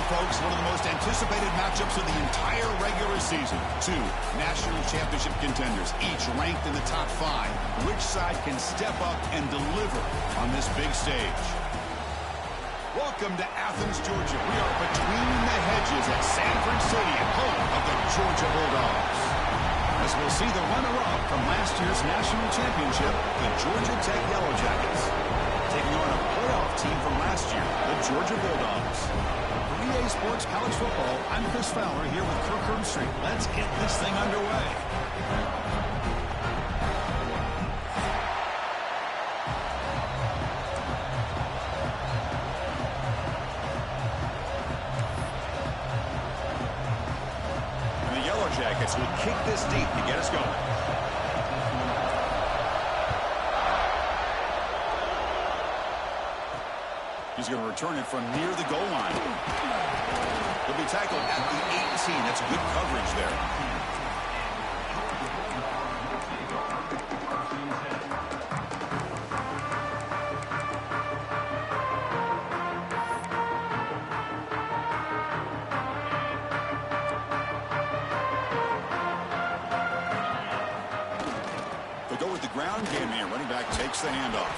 folks, one of the most anticipated matchups of the entire regular season. Two national championship contenders, each ranked in the top 5. Which side can step up and deliver on this big stage? Welcome to Athens, Georgia. We are between the hedges at Sanford Stadium, home of the Georgia Bulldogs. As we'll see the runner-up from last year's national championship, the Georgia Tech Yellow Jackets, taking on a playoff team from last year, the Georgia Bulldogs. For EA Sports College Football, I'm Chris Fowler here with Kirk Herbstreit. Let's get this thing underway. And the Yellow Jackets will kick this deep to get us going. He's going to return it from near the goal line. He'll be tackled at the 18. That's good coverage there. They go with the ground game here. Running back takes the handoff.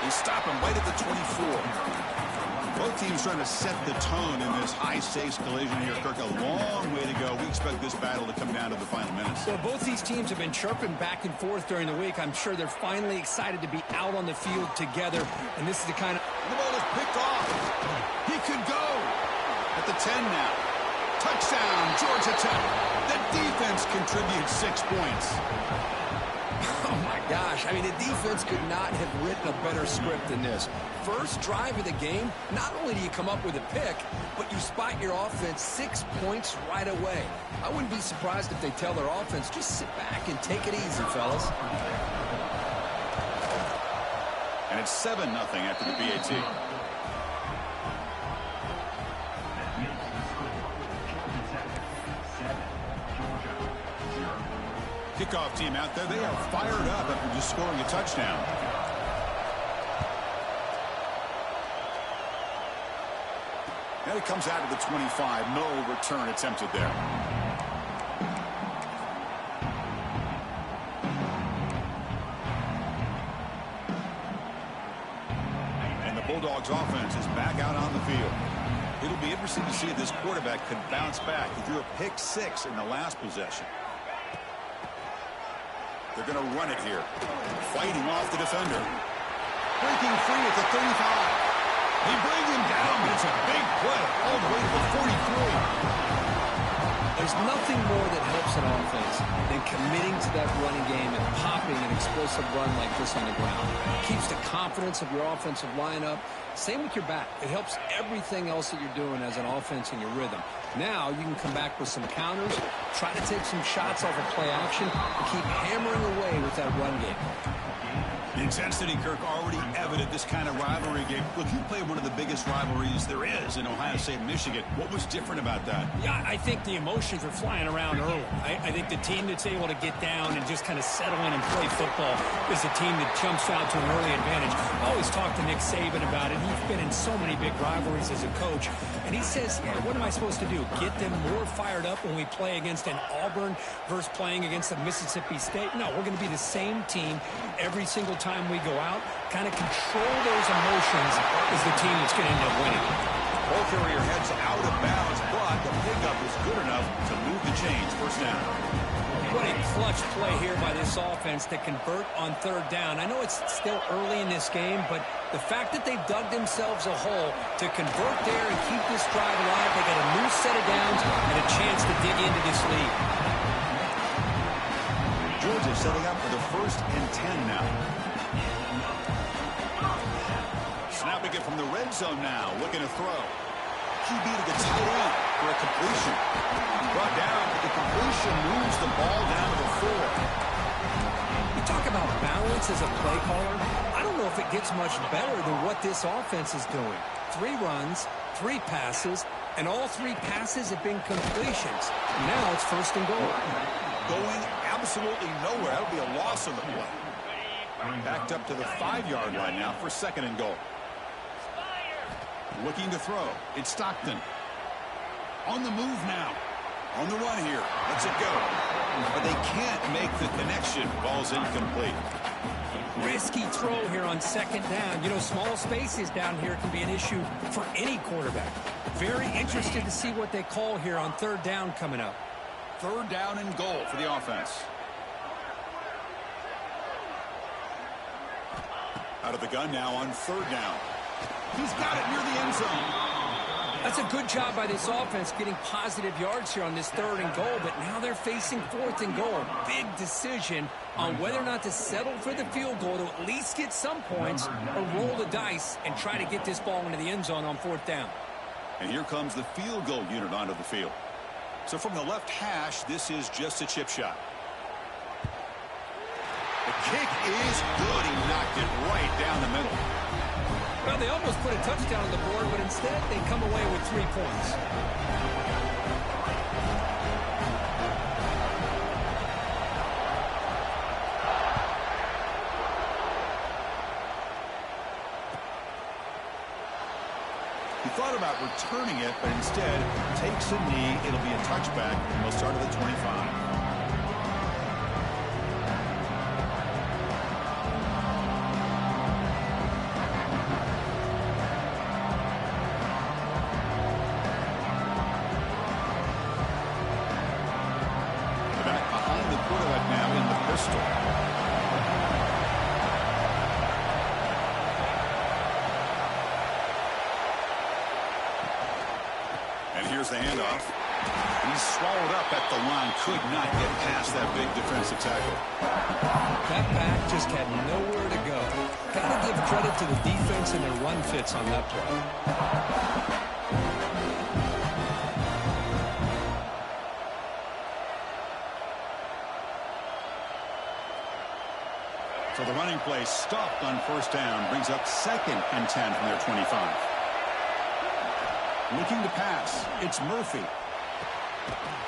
They stop him right at the 24. Both teams trying to set the tone in this high-stakes collision here. Kirk, a long way to go. We expect this battle to come down to the final minutes. Well, both these teams have been chirping back and forth during the week. I'm sure they're finally excited to be out on the field together. And this is the kind of... The ball is picked off. He could go. At the 10 now. Touchdown, Georgia Tech. The defense contributes 6 points. Oh, my gosh. I mean, the defense could not have written a better script than this. First drive of the game, not only do you come up with a pick, but you spot your offense 6 points right away. I wouldn't be surprised if they tell their offense, just sit back and take it easy, fellas. And it's 7-0 after the PAT. Kickoff team out there. They are fired up after just scoring a touchdown. And it comes out of the 25. No return attempted there. And the Bulldogs offense is back out on the field. It'll be interesting to see if this quarterback can bounce back. He threw a pick 6 in the last possession. They're going to run it here. Fighting off the defender. Breaking free at the 35. They bring him down, but it's a big play all the way to the 43. There's nothing more that helps an offense than committing to that running game and popping an explosive run like this on the ground. It keeps the confidence of your offensive lineup. Same with your back. It helps everything else that you're doing as an offense in your rhythm. Now you can come back with some counters, try to take some shots off of play action, and keep hammering away with that run game. The intensity, Kirk, already evident this kind of rivalry game. Look, you played one of the biggest rivalries there is in Ohio State and Michigan. What was different about that? Yeah, I think the emotions are flying around early. I think the team that's able to get down and just kind of settle in and play football is the team that jumps out to an early advantage. I always talk to Nick Saban about it. He's been in so many big rivalries as a coach. And he says, yeah, what am I supposed to do? Get them more fired up when we play against an Auburn versus playing against a Mississippi State? No, we're going to be the same team every single time we go out. Kind of control those emotions is the team that's going to end up winning. Ball carrier heads out of bounds, but the pickup is good enough to move the chains. First down. What a clutch play here by this offense to convert on third down. I know it's still early in this game, but the fact that they've dug themselves a hole to convert there and keep this drive alive, they got a new set of downs and a chance to dig into this lead. Georgia setting up for the 1st and 10 now. Snapping it from the red zone now, looking to throw. QB to the tight end for a completion. Brought down, but the completion moves the ball down to the 4. You talk about balance as a play caller. I don't know if it gets much better than what this offense is doing. 3 runs, 3 passes, and all 3 passes have been completions. Now it's 1st and goal. Going absolutely nowhere. That would be a loss of the play. Backed up to the 5-yard line now for 2nd and goal. Looking to throw. It's Stockton. On the move now. On the run here. Lets it go. But they can't make the connection. Ball's incomplete. Risky throw here on second down. You know, small spaces down here can be an issue for any quarterback. Very interested to see what they call here on third down coming up. Third down and goal for the offense. Out of the gun now on third down. He's got it near the end zone. That's a good job by this offense getting positive yards here on this third and goal, but now they're facing fourth and goal. Big decision on whether or not to settle for the field goal to at least get some points or roll the dice and try to get this ball into the end zone on fourth down. And here comes the field goal unit onto the field. So from the left hash, this is just a chip shot. The kick is good. He knocked it right down the middle. Well, they almost put a touchdown on the board, but instead they come away with 3 points. He thought about returning it, but instead takes a knee. It'll be a touchback, and they'll start at the 25. Here's the handoff. He's swallowed up at the line. Could not get past that big defensive tackle. That back just had nowhere to go. Got to give credit to the defense and their run fits on that play. So the running play stopped on first down. Brings up 2nd and 10 from their 25. Looking to pass. It's Murphy.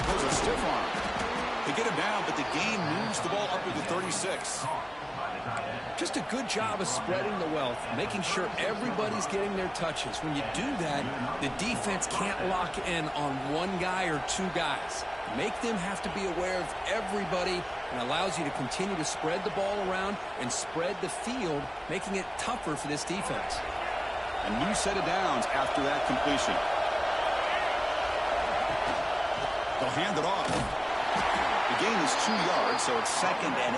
There's a stiff arm. They get him down, but the game moves the ball up to the 36. Just a good job of spreading the wealth, making sure everybody's getting their touches. When you do that, the defense can't lock in on one guy or 2 guys. Make them have to be aware of everybody, and allows you to continue to spread the ball around and spread the field, making it tougher for this defense. A new set of downs after that completion. They'll hand it off. The gain is 2 yards, so it's 2nd and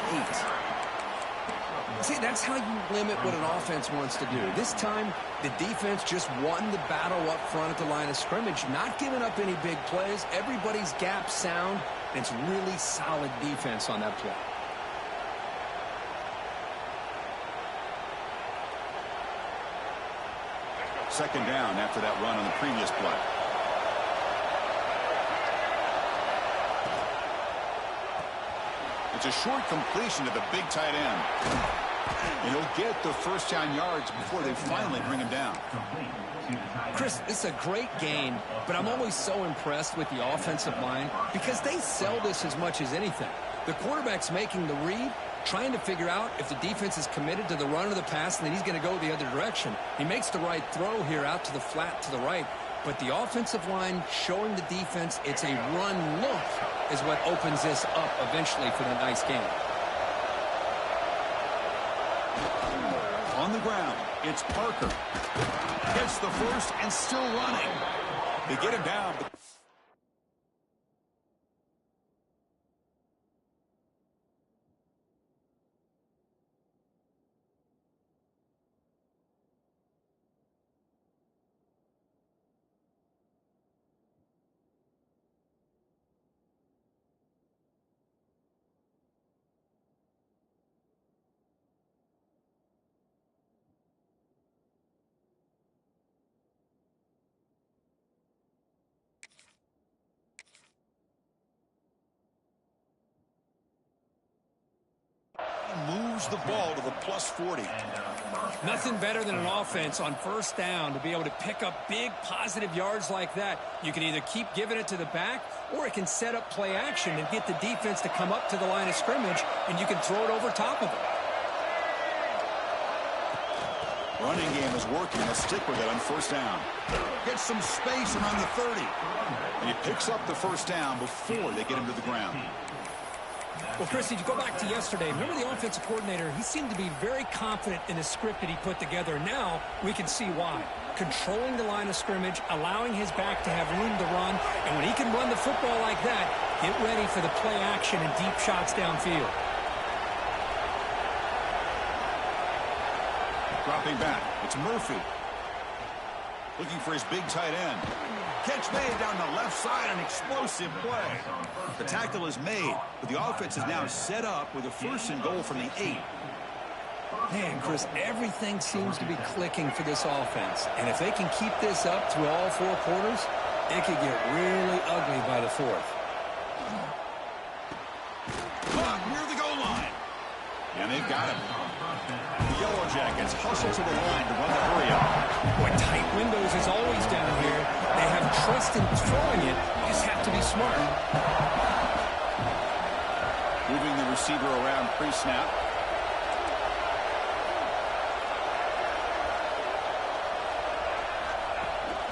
8. See, that's how you limit what an offense wants to do. This time, the defense just won the battle up front at the line of scrimmage, not giving up any big plays. Everybody's gap sound, and it's really solid defense on that play. Second down after that run on the previous play. It's a short completion to the big tight end. And he'll get the first down yards before they finally bring him down. Chris, this is a great game, but I'm always so impressed with the offensive line because they sell this as much as anything. The quarterback's making the read, trying to figure out if the defense is committed to the run or the pass, and then he's going to go the other direction. He makes the right throw here out to the flat to the right, but the offensive line showing the defense it's a run look is what opens this up eventually for the nice game. On the ground, it's Parker. Gets the first and still running. They get him down. Moves the ball to the plus 40. Nothing better than an offense on first down to be able to pick up big positive yards like that. You can either keep giving it to the back, or it can set up play action and get the defense to come up to the line of scrimmage, and you can throw it over top of it. Running game is working. Let's stick with it on first down. Gets some space around the 30. And he picks up the first down before they get him to the ground. Well, Chris, if you go back to yesterday, remember the offensive coordinator, he seemed to be very confident in the script that he put together. Now we can see why. Controlling the line of scrimmage, allowing his back to have room to run, and when he can run the football like that, get ready for the play action and deep shots downfield. Dropping back, it's Murphy. Looking for his big tight end. Catch made down the left side, an explosive play. The tackle is made, but the offense is now set up with a 1st and goal from the 8. Man, Chris, everything seems to be clicking for this offense. And if they can keep this up through all 4 quarters, it could get really ugly by the 4th. Near the goal line. And they've got him. The Yellow Jackets hustle to the line to run the hurry up. Boy, tight windows is always down here. They have trust in throwing it. You just have to be smart. Moving the receiver around pre-snap.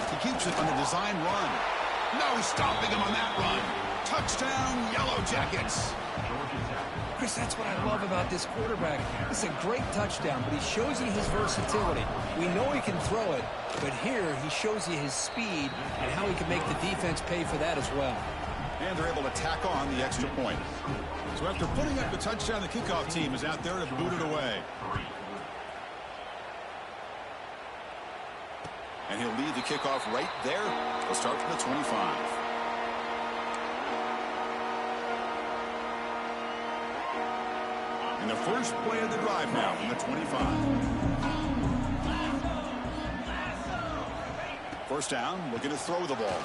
He keeps it on the design run. No stopping him on that run. Touchdown, Yellow Jackets. Chris, that's what I love about this quarterback. It's a great touchdown, but he shows you his versatility. We know he can throw it, but here he shows you his speed and how he can make the defense pay for that as well. And they're able to tack on the extra point. So after putting up the touchdown, the kickoff team is out there to boot it away. And he'll lead the kickoff right there. We'll start from the 25. And the first play of the drive now from the 25. First down, looking to throw the ball.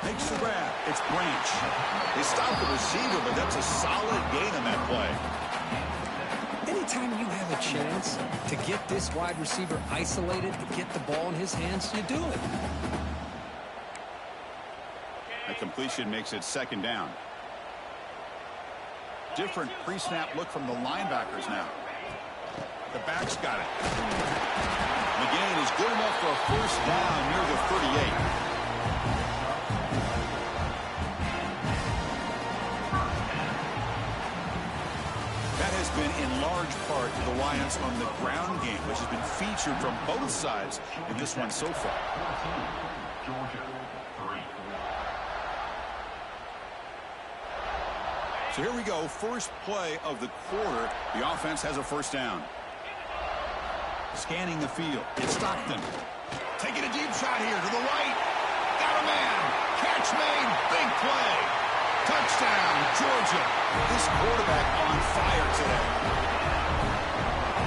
Makes the grab. It's Branch. They stop the receiver, but that's a solid gain on that play. Anytime you have a chance to get this wide receiver isolated, to get the ball in his hands, you do it. A completion makes it 2nd down. Different pre-snap look from the linebackers now. The back's got it. The gain is good enough for a first down near the 38. That has been in large part the reliance on the ground game, which has been featured from both sides in this one so far. Georgia, 3. So here we go, first play of the quarter. The offense has a first down. Scanning the field. It's Stockton. Taking a deep shot here to the right. Got a man. Catch made. Big play. Touchdown, Georgia. This quarterback on fire today.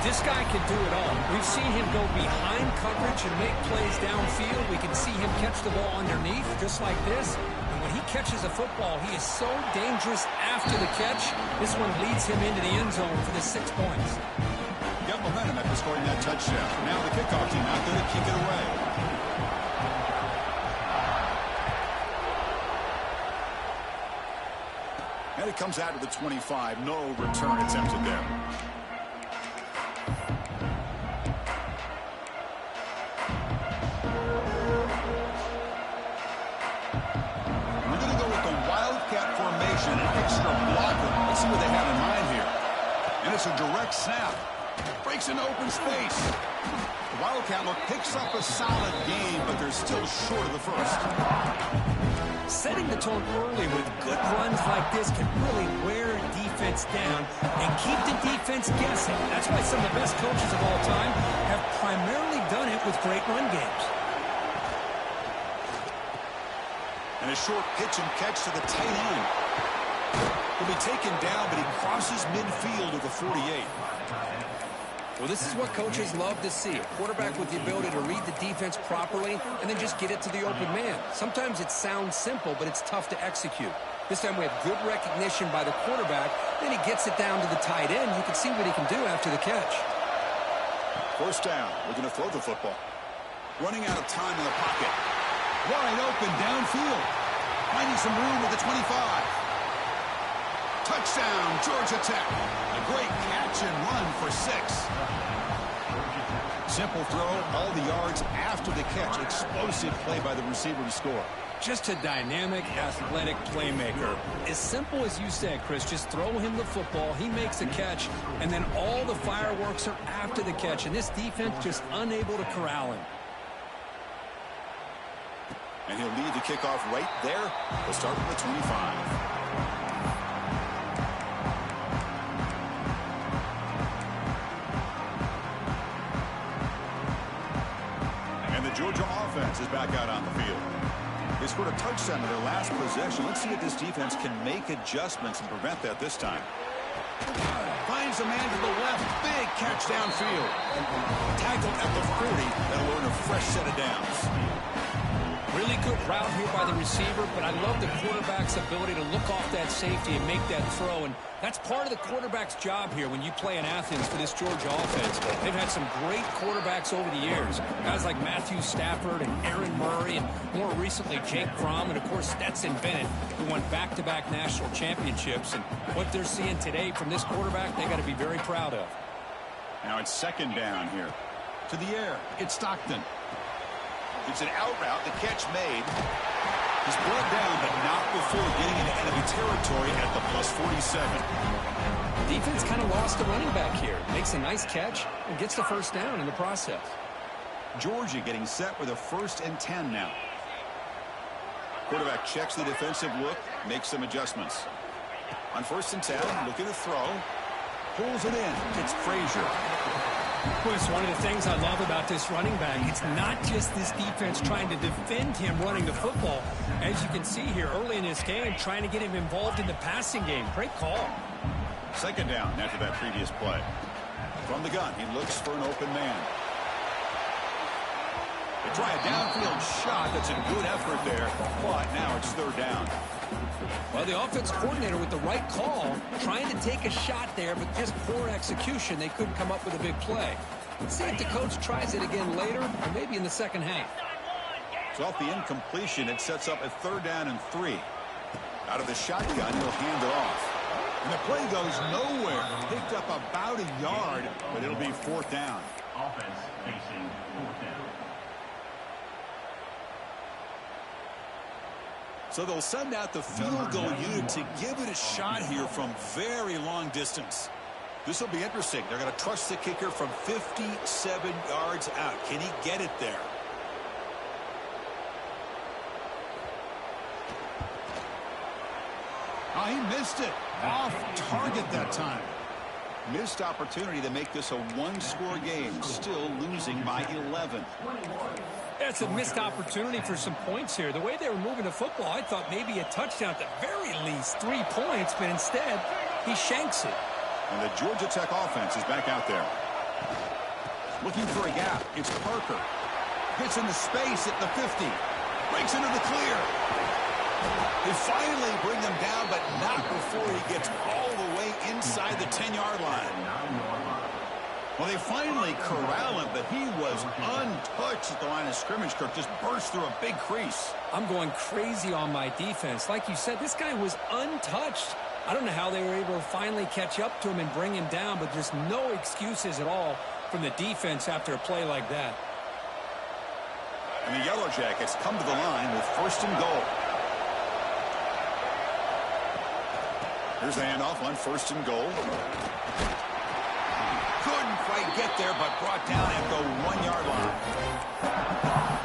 This guy can do it all. We've seen him go behind coverage and make plays downfield. We can see him catch the ball underneath just like this. When he catches a football, he is so dangerous after the catch. This one leads him into the end zone for the 6 points. Got momentum after scoring that touchdown. Now the kickoff team out there to kick it away. And it comes out to the 25. No return attempted there. See what they have in mind here. And it's a direct snap. Breaks into open space. The Wildcat look picks up a solid game, but they're still short of the first. Setting the tone early with good runs like this can really wear defense down and keep the defense guessing. That's why some of the best coaches of all time have primarily done it with great run games. And a short pitch and catch to the tight end. Will be taken down, but he crosses midfield at the 48. Well, this is what coaches love to see. A quarterback with the ability to read the defense properly and then just get it to the open man. Sometimes it sounds simple, but it's tough to execute. This time we have good recognition by the quarterback. Then he gets it down to the tight end. You can see what he can do after the catch. First down. We're going to throw the football. Running out of time in the pocket. Wide open downfield. Finding some room with the 25. Touchdown, Georgia Tech. A great catch and run for 6. Simple throw, all the yards after the catch. Explosive play by the receiver to score. Just a dynamic, athletic playmaker. As simple as you said, Chris, just throw him the football, he makes a catch, and then all the fireworks are after the catch. And this defense just unable to corral him. And he'll lead the kickoff right there. We'll start with the 25. And the Georgia offense is back out on the field. They scored a touchdown in their last possession. Let's see if this defense can make adjustments and prevent that this time. Finds a man to the left. Big catch downfield. Tackled at the 40. That'll earn a fresh set of downs. Really good route here by the receiver, but I love the quarterback's ability to look off that safety and make that throw. And that's part of the quarterback's job here when you play in Athens for this Georgia offense. They've had some great quarterbacks over the years. Guys like Matthew Stafford and Aaron Murray, and more recently Jake Fromm, and of course Stetson Bennett, who won back-to-back national championships. And what they're seeing today from this quarterback, they got to be very proud of. Now it's second down here. To the air. It's Stockton. It's an out route. The catch made. He's brought down, but not before getting into enemy territory at the plus 47. Defense kind of lost a running back here. Makes a nice catch and gets the first down in the process. Georgia getting set with a 1st and 10 now. Quarterback checks the defensive look, makes some adjustments. On 1st and 10, looking to throw. Pulls it in. It's Frazier. Chris, one of the things I love about this running back, it's not just this defense trying to defend him running the football. As you can see here early in this game, trying to get him involved in the passing game. Great call. Second down after that previous play. From the gun, he looks for an open man. They try a downfield shot. That's a good effort there. But now it's 3rd down. Well, the offense coordinator with the right call, trying to take a shot there, but just poor execution. They couldn't come up with a big play. Let's see if the coach tries it again later, or maybe in the second half. So off the incompletion, it sets up a 3rd down and 3. Out of the shotgun, he'll hand it off. And the play goes nowhere. Picked up about a yard, but it'll be 4th down. Offense facing 4th down. So they'll send out the field goal unit to give it a shot here from very long distance. This will be interesting. They're going to trust the kicker from 57 yards out. Can he get it there? Oh, he missed it. Off target that time. Missed opportunity to make this a 1-score game. Still losing by 11. That's a missed opportunity for some points here. The way they were moving the football, I thought maybe a touchdown at the very least, 3 points, but instead he shanks it. And the Georgia Tech offense is back out there. Looking for a gap. It's Parker. Gets into space at the 50. Breaks into the clear. They finally bring him down, but not before he gets all the way inside the 10-yard line. Well, they finally corral him, but he was untouched at the line of scrimmage. Kirk just burst through a big crease. I'm going crazy on my defense. Like you said, this guy was untouched. I don't know how they were able to finally catch up to him and bring him down, but there's no excuses at all from the defense after a play like that. And the Yellow Jackets come to the line with 1st and goal. Here's the handoff on 1st and goal. Couldn't quite get there, but brought down at the 1-yard line.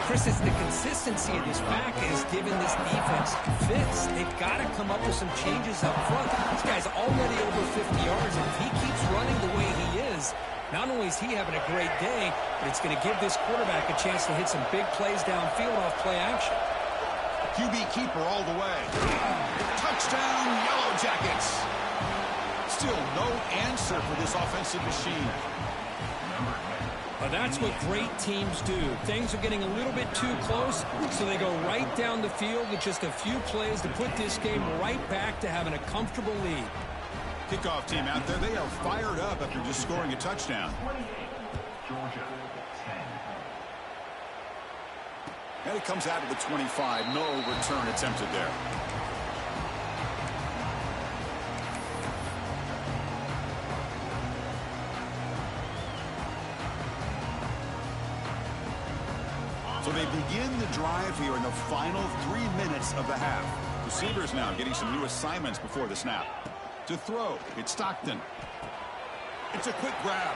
Chris, it's the consistency of this back is giving this defense fits. They've got to come up with some changes up front. This guy's already over 50 yards, and if he keeps running the way he is, not only is he having a great day, but it's going to give this quarterback a chance to hit some big plays downfield off play action. QB keeper all the way. Touchdown, Yellow Jackets. Still no answer for this offensive machine. But that's what great teams do. Things are getting a little bit too close, so they go right down the field with just a few plays to put this game right back to having a comfortable lead. Kickoff team out there, they are fired up after just scoring a touchdown. Georgia 10. And it comes out to the 25. No return attempted there. So they begin the drive here in the final 3 minutes of the half. Receivers now getting some new assignments before the snap. To throw, it's Stockton. It's a quick grab.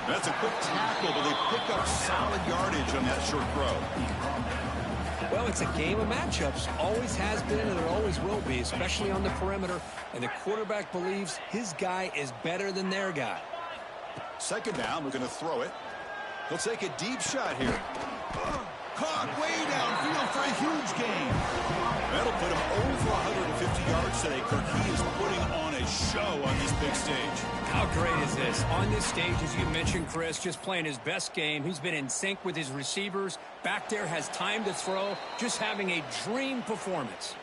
That's a quick tackle, but they pick up solid yardage on that short throw. Well, it's a game of matchups. Always has been, and it always will be, especially on the perimeter. And the quarterback believes his guy is better than their guy. Second down, we're going to throw it. He'll take a deep shot here. Caught way downfield for a huge gain. That'll put him over 150 yards today, Kirk. He is putting on a show on this big stage. How great is this? On this stage, as you mentioned, Chris, just playing his best game. He's been in sync with his receivers. Back there, has time to throw. Just having a dream performance.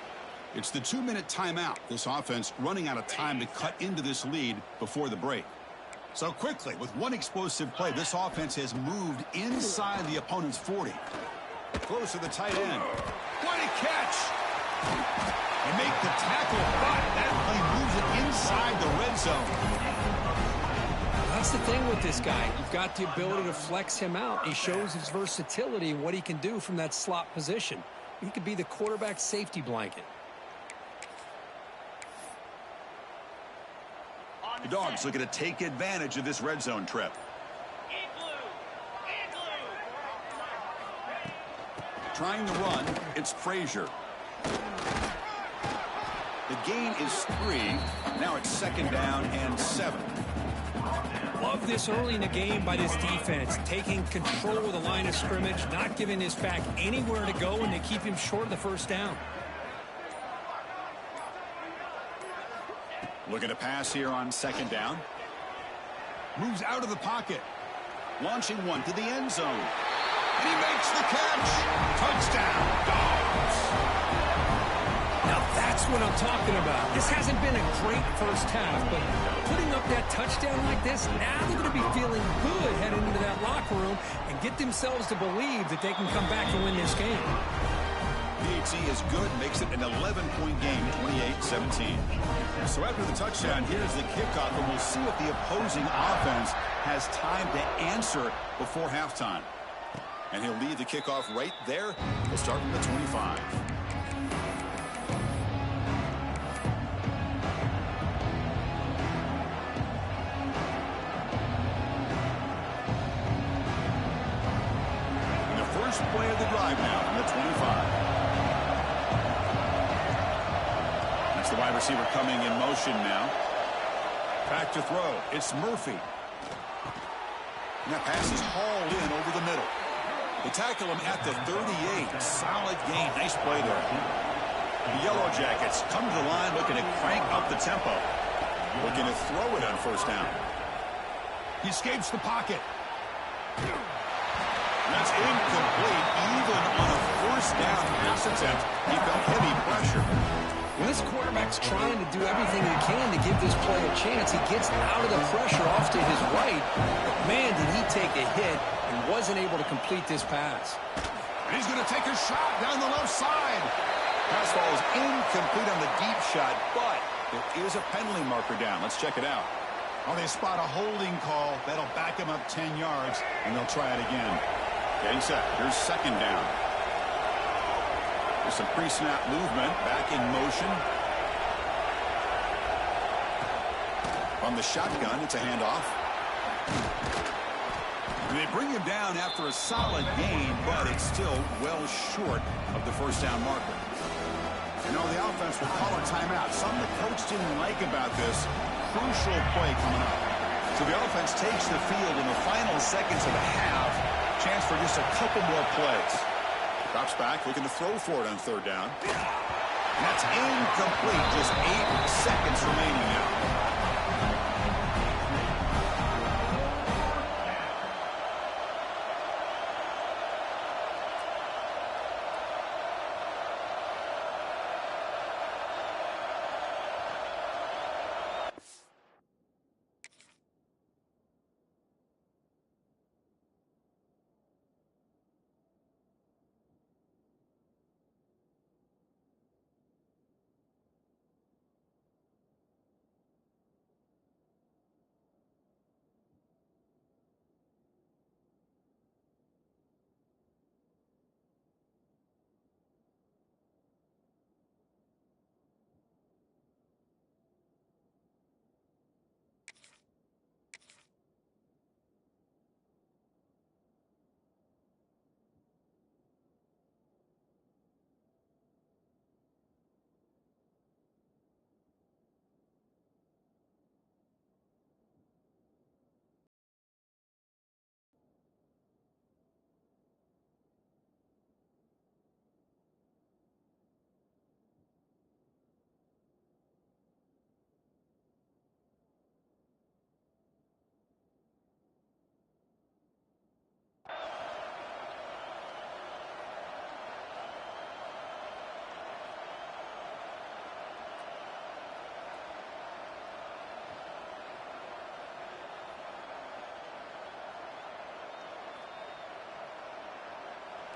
It's the 2-minute timeout. This offense running out of time to cut into this lead before the break. So quickly, with one explosive play, this offense has moved inside the opponent's 40. Close to the tight end. What a catch! They make the tackle, but that play moves it inside the red zone. That's the thing with this guy. You've got the ability to flex him out. He shows his versatility and what he can do from that slot position. He could be the quarterback safety blanket. The Dogs looking to take advantage of this red zone trip. Trying to run, it's Frazier. The gain is 3. Now it's 2nd down and 7. Love this early in the game by this defense. Taking control of the line of scrimmage, not giving this back anywhere to go, and they keep him short of the first down. Looking to pass here on 2nd down. Moves out of the pocket. Launching one to the end zone. And he makes the catch. Touchdown, Dogs. Now that's what I'm talking about. This hasn't been a great first half, but putting up that touchdown like this, now they're going to be feeling good heading into that locker room and get themselves to believe that they can come back and win this game. PHC is good, makes it an 11-point game, 28-17. So after the touchdown, here's the kickoff, and we'll see if the opposing offense has time to answer before halftime. And he'll lead the kickoff right there. We'll start from the 25. And the first play of the drive now from the 25. The wide receiver coming in motion now. Back to throw. It's Murphy. And that pass is hauled in over the middle. They tackle him at the 38. Solid gain. Nice play there. The Yellow Jackets come to the line looking to crank up the tempo. Looking to throw it on first down. He escapes the pocket. That's incomplete. Even on a first down pass attempt, he felt heavy pressure. When this quarterback's trying to do everything he can to give this play a chance, he gets out of the pressure off to his right. But man, did he take a hit and wasn't able to complete this pass. And he's going to take a shot down the left side. Pass ball is incomplete on the deep shot, but there is a penalty marker down. Let's check it out. Oh, they spot a holding call. That'll back him up 10 yards, and they'll try it again. Getting set. Here's 2nd down. There's some pre-snap movement. Back in motion. From the shotgun, it's a handoff. And they bring him down after a solid gain, but it's still well short of the first down marker. You know, the offense will call a timeout. Something the coach didn't like about this. Crucial play coming up. So the offense takes the field in the final seconds of the half. Chance for just a couple more plays. Drops back, looking to throw for it on 3rd down. And that's incomplete. Just 8 seconds remaining now.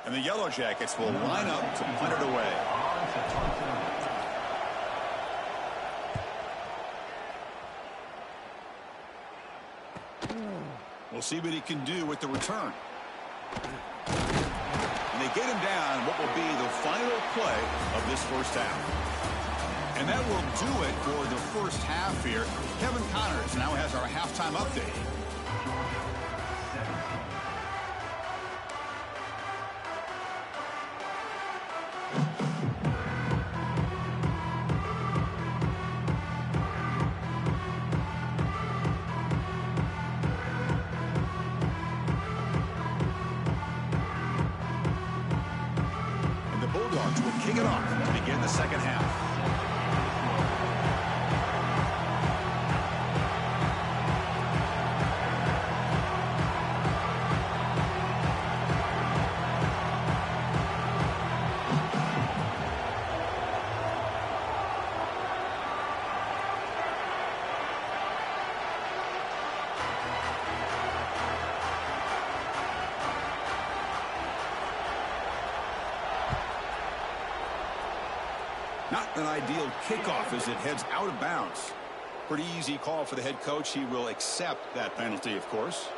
And the Yellow Jackets will line up to punt it away. We'll see what he can do with the return. And they get him down what will be the final play of this first half. And that will do it for the first half here. Kevin Connors now has our halftime update. Bulldogs will kick it off to begin the second half. Not an ideal kickoff as it heads out of bounds. Pretty easy call for the head coach. He will accept that penalty, of course.